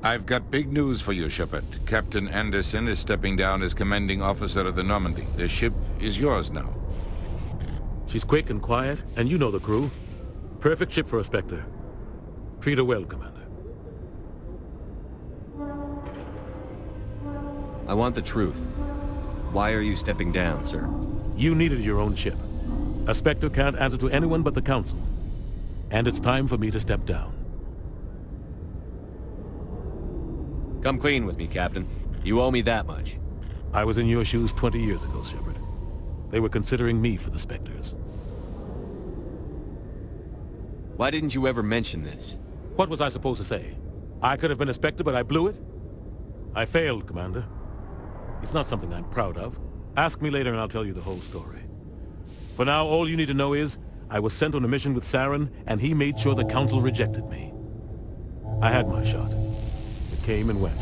I've got big news for you, Shepard. Captain Anderson is stepping down as commanding officer of the Normandy. The ship is yours now. She's quick and quiet, and you know the crew. Perfect ship for a Spectre. Treat her well, Commander. I want the truth. Why are you stepping down, sir? You needed your own ship. A Spectre can't answer to anyone but the Council. And it's time for me to step down. Come clean with me, Captain. You owe me that much. I was in your shoes 20 years ago, Shepard. They were considering me for the Spectres. Why didn't you ever mention this? What was I supposed to say? I could have been a Spectre, but I blew it? I failed, Commander. It's not something I'm proud of. Ask me later and I'll tell you the whole story. For now, all you need to know is, I was sent on a mission with Saren, and he made sure the Council rejected me. I had my shot. It came and went.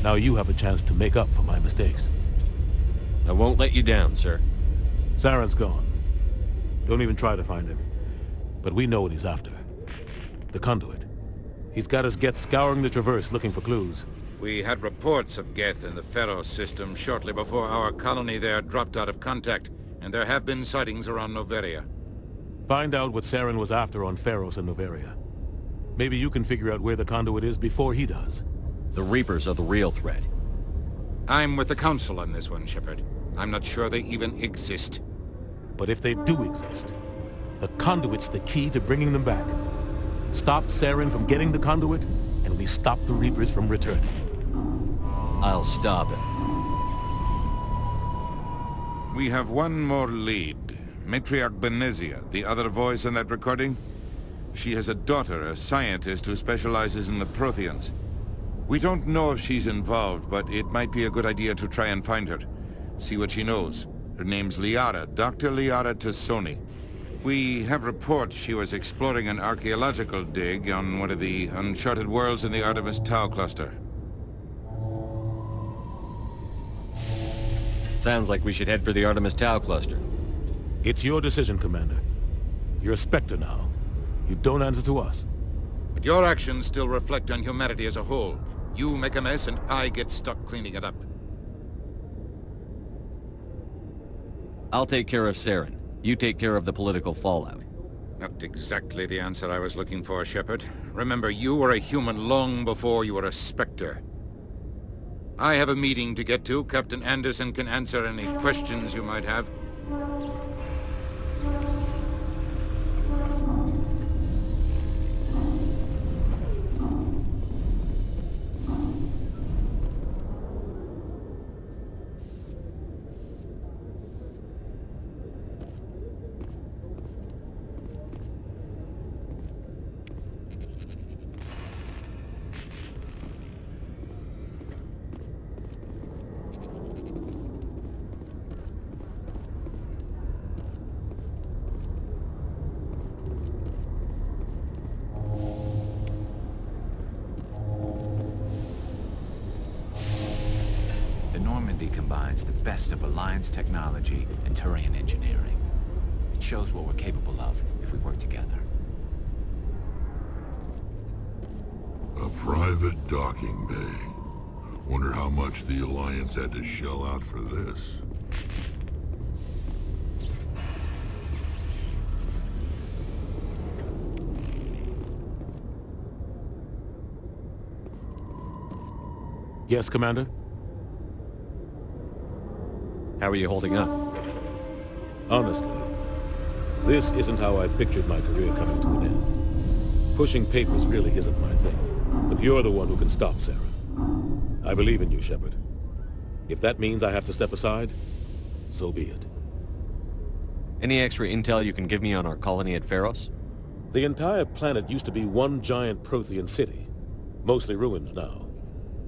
Now you have a chance to make up for my mistakes. I won't let you down, sir. Saren's gone. Don't even try to find him. But we know what he's after. The conduit. He's got his Geth scouring the Traverse looking for clues. We had reports of Geth in the Pharos system shortly before our colony there dropped out of contact, and there have been sightings around Noveria. Find out what Saren was after on Pharos and Noveria. Maybe you can figure out where the conduit is before he does. The Reapers are the real threat. I'm with the Council on this one, Shepard. I'm not sure they even exist. But if they do exist, the conduit's the key to bringing them back. Stop Saren from getting the conduit, and we stop the Reapers from returning. I'll stop it. We have one more lead. Matriarch Benezia, the other voice in that recording. She has a daughter, a scientist who specializes in the Protheans. We don't know if she's involved, but it might be a good idea to try and find her. See what she knows. Her name's Liara, Dr. Liara Tassoni. We have reports she was exploring an archaeological dig on one of the uncharted worlds in the Artemis Tau cluster. Sounds like we should head for the Artemis Tau cluster. It's your decision, Commander. You're a Spectre now. You don't answer to us. But your actions still reflect on humanity as a whole. You make a mess and I get stuck cleaning it up. I'll take care of Saren. You take care of the political fallout. Not exactly the answer I was looking for, Shepard. Remember, you were a human long before you were a Spectre. I have a meeting to get to. Captain Anderson can answer any questions you might have. Combines the best of Alliance technology and Turian engineering. It shows what we're capable of if we work together. A private docking bay. Wonder how much the Alliance had to shell out for this. Yes, Commander? How are you holding up? Honestly, this isn't how I pictured my career coming to an end. Pushing papers really isn't my thing, but you're the one who can stop Saren. I believe in you, Shepard. If that means I have to step aside, so be it. Any extra intel you can give me on our colony at Pharos? The entire planet used to be one giant Prothean city, mostly ruins now,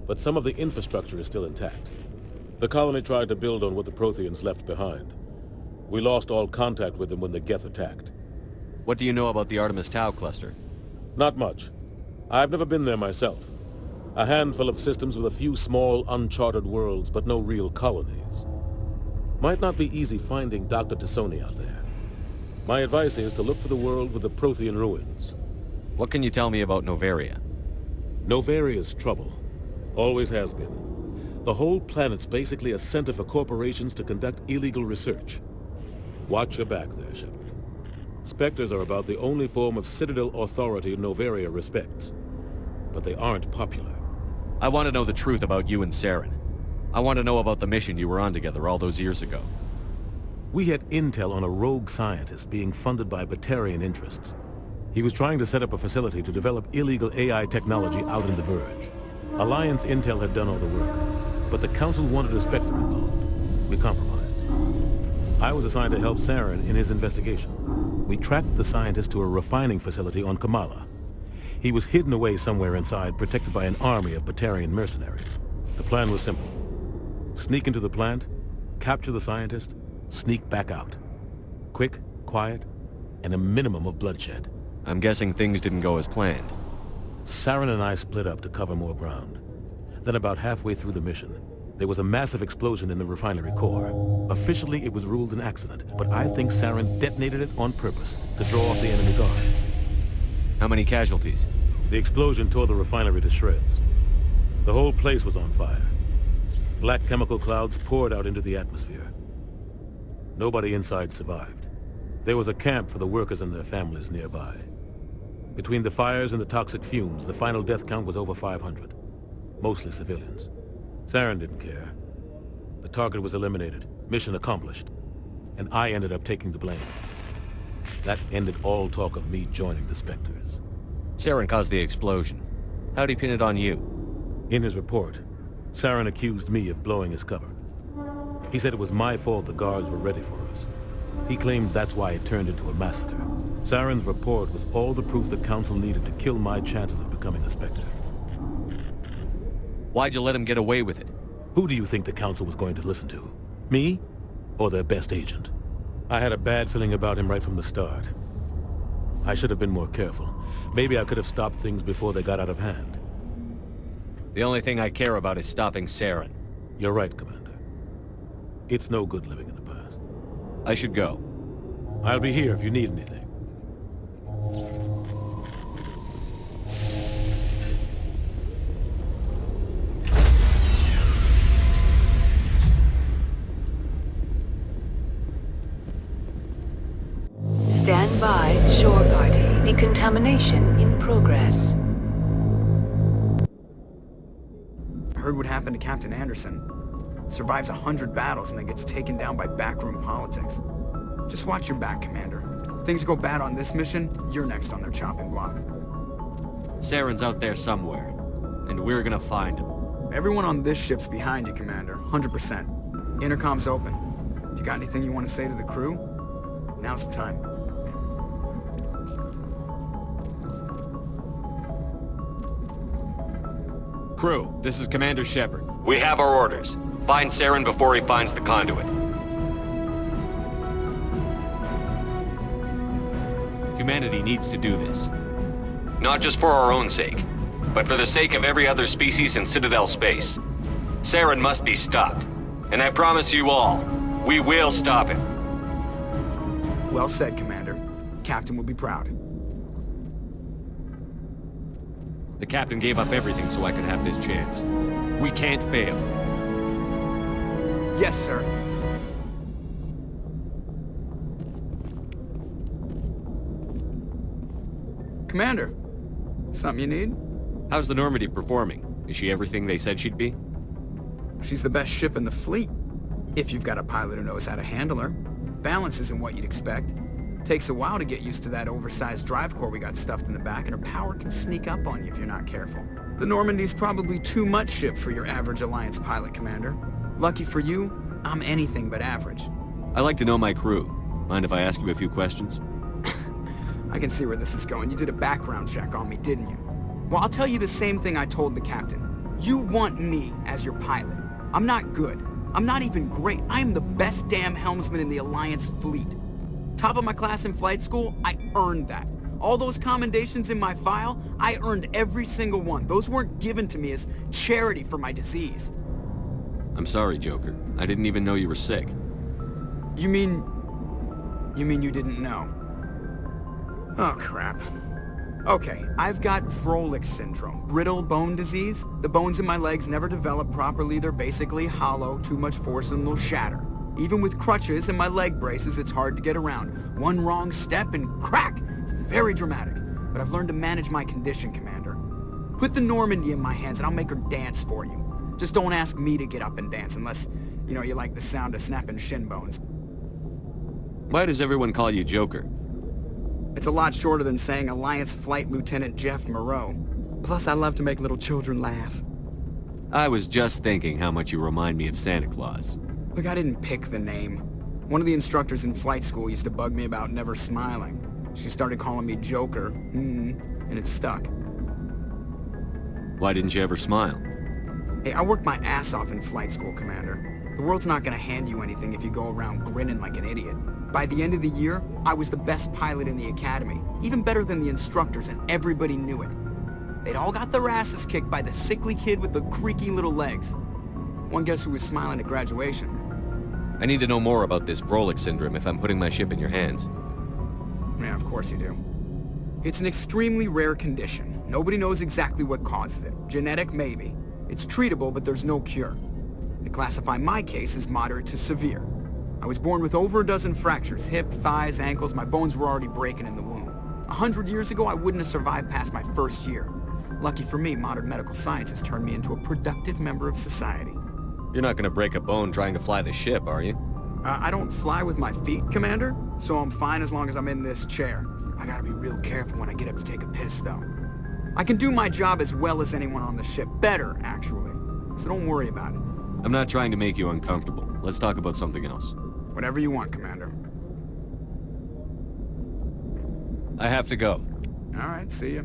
but some of the infrastructure is still intact. The colony tried to build on what the Protheans left behind. We lost all contact with them when the Geth attacked. What do you know about the Artemis Tau cluster? Not much. I've never been there myself. A handful of systems with a few small, uncharted worlds, but no real colonies. Might not be easy finding Dr. Tassoni out there. My advice is to look for the world with the Prothean ruins. What can you tell me about Noveria? Novaria's trouble. Always has been. The whole planet's basically a center for corporations to conduct illegal research. Watch your back there, Shepard. Spectres are about the only form of Citadel authority Novaria respects. But they aren't popular. I want to know the truth about you and Saren. I want to know about the mission you were on together all those years ago. We had intel on a rogue scientist being funded by Batarian interests. He was trying to set up a facility to develop illegal AI technology out in the Verge. Alliance intel had done all the work, but the Council wanted a Spectre involved. We compromised. I was assigned to help Saren in his investigation. We tracked the scientist to a refining facility on Kamala. He was hidden away somewhere inside, protected by an army of Batarian mercenaries. The plan was simple. Sneak into the plant, capture the scientist, sneak back out. Quick, quiet, and a minimum of bloodshed. I'm guessing things didn't go as planned. Saren and I split up to cover more ground. Then about halfway through the mission, there was a massive explosion in the refinery core. Officially, it was ruled an accident, but I think Saren detonated it on purpose to draw off the enemy guards. How many casualties? The explosion tore the refinery to shreds. The whole place was on fire. Black chemical clouds poured out into the atmosphere. Nobody inside survived. There was a camp for the workers and their families nearby. Between the fires and the toxic fumes, the final death count was over 500. Mostly civilians. Saren didn't care. The target was eliminated, mission accomplished. And I ended up taking the blame. That ended all talk of me joining the Spectres. Saren caused the explosion. How'd he pin it on you? In his report, Saren accused me of blowing his cover. He said it was my fault the guards were ready for us. He claimed that's why it turned into a massacre. Saren's report was all the proof the Council needed to kill my chances of becoming a Spectre. Why'd you let him get away with it? Who do you think the Council was going to listen to? Me? Or their best agent? I had a bad feeling about him right from the start. I should have been more careful. Maybe I could have stopped things before they got out of hand. The only thing I care about is stopping Saren. You're right, Commander. It's no good living in the past. I should go. I'll be here if you need anything. Stand by, shore party. Decontamination in progress. I heard what happened to Captain Anderson. Survives 100 battles and then gets taken down by backroom politics. Just watch your back, Commander. Things go bad on this mission, you're next on their chopping block. Saren's out there somewhere, and we're gonna find him. Everyone on this ship's behind you, Commander. 100%. Intercom's open. If you got anything you want to say to the crew, now's the time. Crew, this is Commander Shepard. We have our orders. Find Saren before he finds the conduit. Humanity needs to do this. Not just for our own sake, but for the sake of every other species in Citadel space. Saren must be stopped. And I promise you all, we will stop him. Well said, Commander. Captain will be proud. The captain gave up everything so I could have this chance. We can't fail. Yes, sir. Commander, something you need? How's the Normandy performing? Is she everything they said she'd be? She's the best ship in the fleet. If you've got a pilot who knows how to handle her. Balance isn't what you'd expect. Takes a while to get used to that oversized drive core we got stuffed in the back, and her power can sneak up on you if you're not careful. The Normandy's probably too much ship for your average Alliance pilot, Commander. Lucky for you, I'm anything but average. I like to know my crew. Mind if I ask you a few questions? I can see where this is going. You did a background check on me, didn't you? Well, I'll tell you the same thing I told the captain. You want me as your pilot. I'm not good. I'm not even great. I am the best damn helmsman in the Alliance fleet. Top of my class in flight school, I earned that. All those commendations in my file, I earned every single one. Those weren't given to me as charity for my disease. I'm sorry, Joker. I didn't even know you were sick. You mean you didn't know? Oh, crap. Okay, I've got Froelich syndrome, brittle bone disease. The bones in my legs never develop properly. They're basically hollow, too much force and they'll shatter. Even with crutches and my leg braces, it's hard to get around. One wrong step and crack! It's very dramatic. But I've learned to manage my condition, Commander. Put the Normandy in my hands and I'll make her dance for you. Just don't ask me to get up and dance unless, you like the sound of snapping shin bones. Why does everyone call you Joker? It's a lot shorter than saying Alliance Flight Lieutenant Jeff Moreau. Plus, I love to make little children laugh. I was just thinking how much you remind me of Santa Claus. Look, I didn't pick the name. One of the instructors in flight school used to bug me about never smiling. She started calling me Joker, and it stuck. Why didn't you ever smile? Hey, I worked my ass off in flight school, Commander. The world's not gonna hand you anything if you go around grinning like an idiot. By the end of the year, I was the best pilot in the academy, even better than the instructors, and everybody knew it. They'd all got their asses kicked by the sickly kid with the creaky little legs. One guess who was smiling at graduation? I need to know more about this Froelich syndrome if I'm putting my ship in your hands. Yeah, of course you do. It's an extremely rare condition. Nobody knows exactly what causes it. Genetic, maybe. It's treatable, but there's no cure. They classify my case as moderate to severe. I was born with over a dozen fractures, hip, thighs, ankles. My bones were already breaking in the womb. 100 years ago, I wouldn't have survived past my first year. Lucky for me, modern medical science has turned me into a productive member of society. You're not gonna break a bone trying to fly the ship, are you? I don't fly with my feet, Commander, so I'm fine as long as I'm in this chair. I gotta be real careful when I get up to take a piss, though. I can do my job as well as anyone on the ship. Better, actually. So don't worry about it. I'm not trying to make you uncomfortable. Let's talk about something else. Whatever you want, Commander. I have to go. All right, see ya.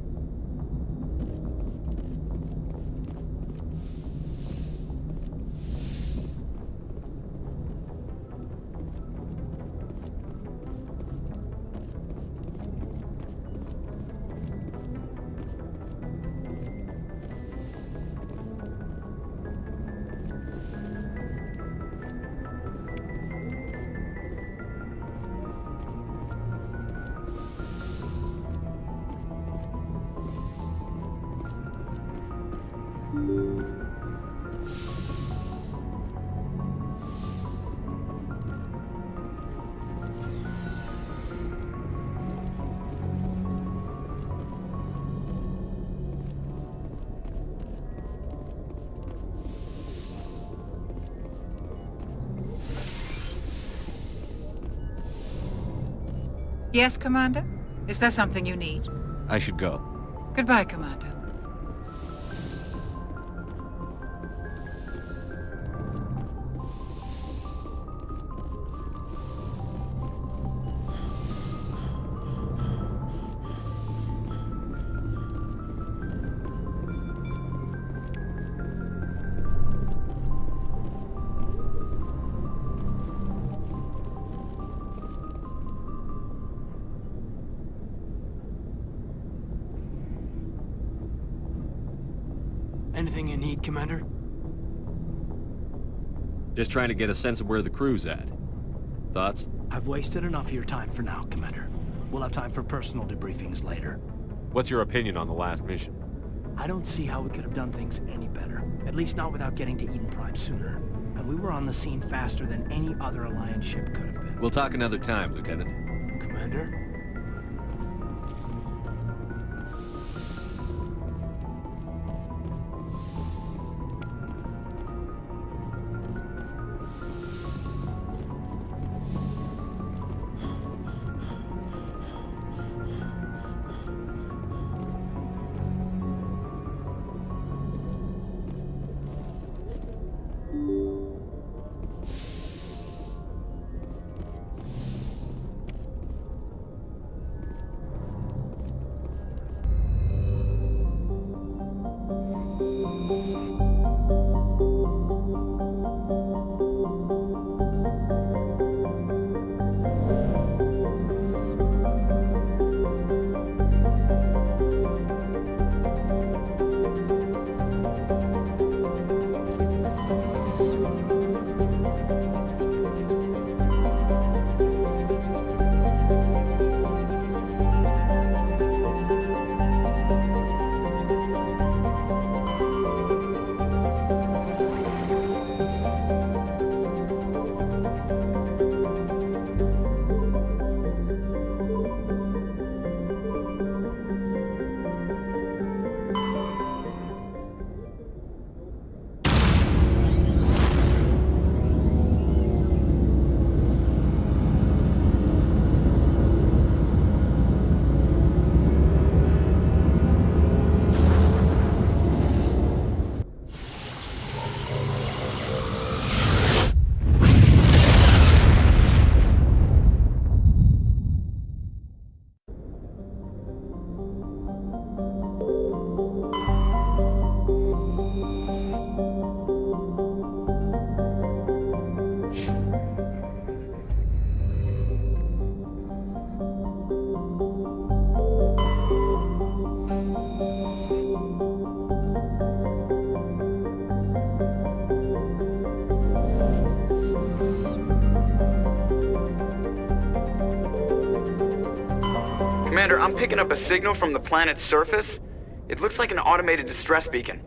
Yes, Commander? Is there something you need? I should go. Goodbye, Commander. Anything you need, Commander? Just trying to get a sense of where the crew's at. Thoughts? I've wasted enough of your time for now, Commander. We'll have time for personal debriefings later. What's your opinion on the last mission? I don't see how we could have done things any better. At least not without getting to Eden Prime sooner. And we were on the scene faster than any other Alliance ship could have been. We'll talk another time, Lieutenant. Commander? Commander, I'm picking up a signal from the planet's surface. It looks like an automated distress beacon.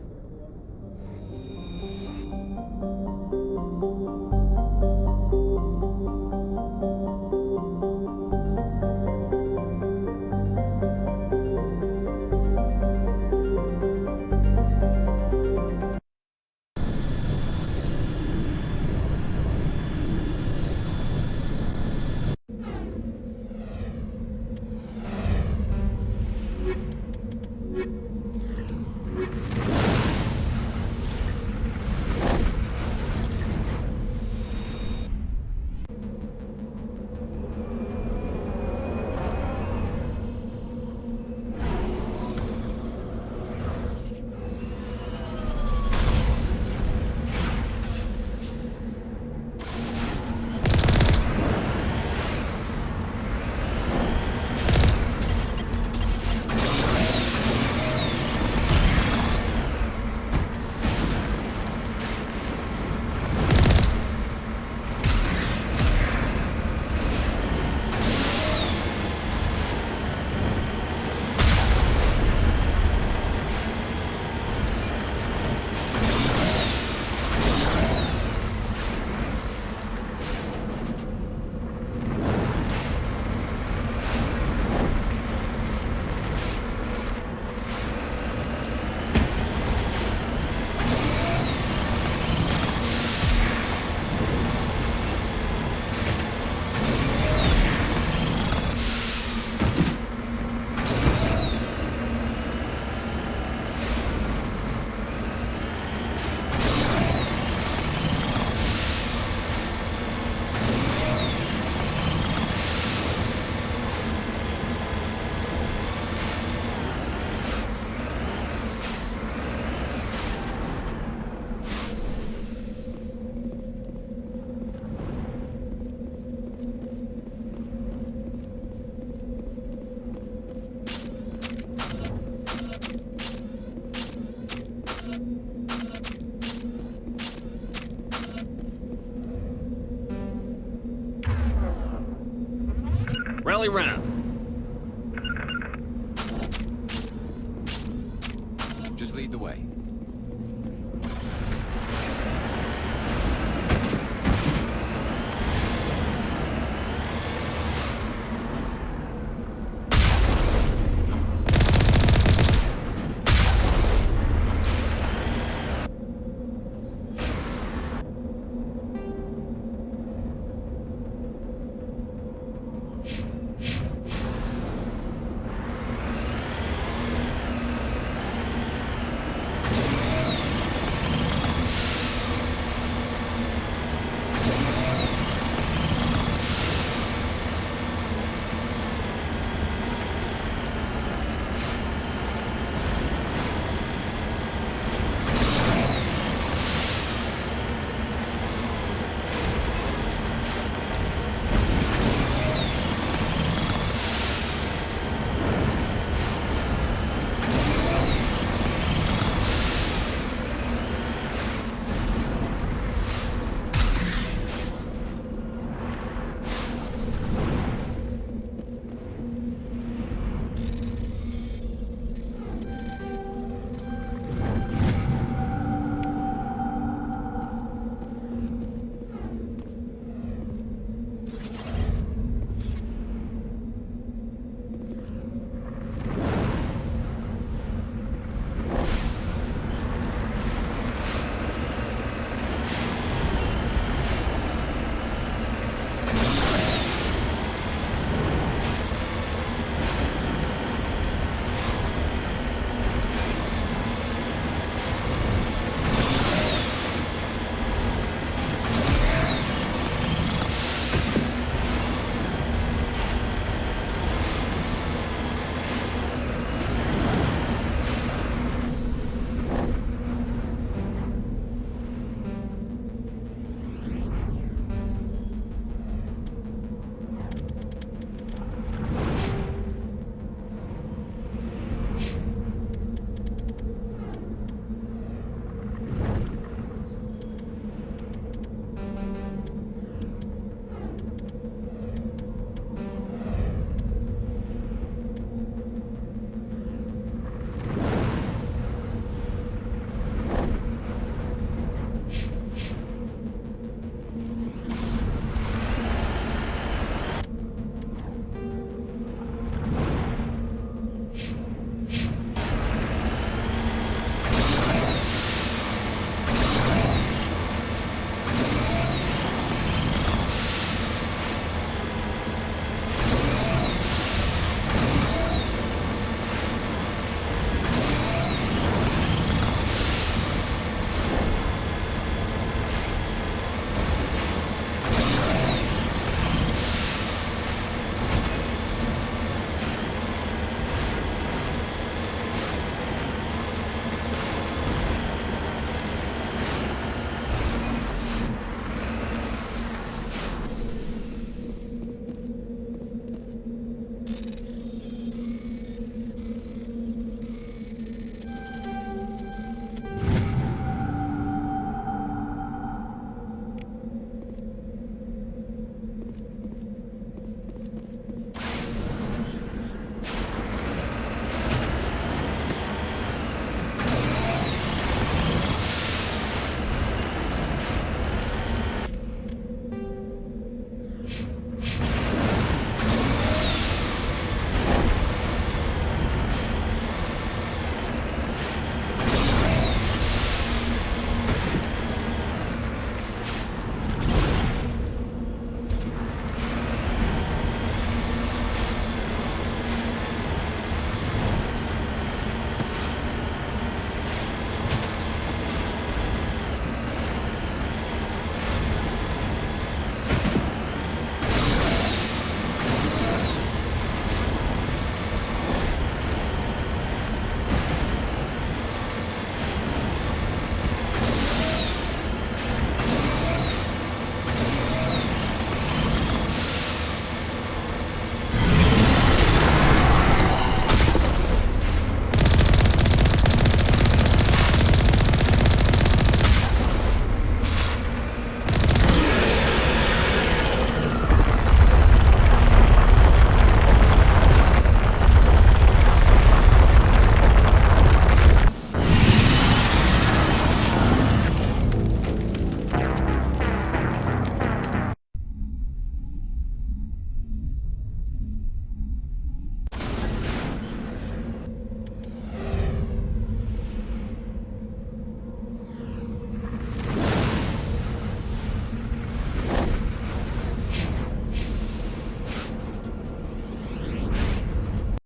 Rally round. Just lead the way.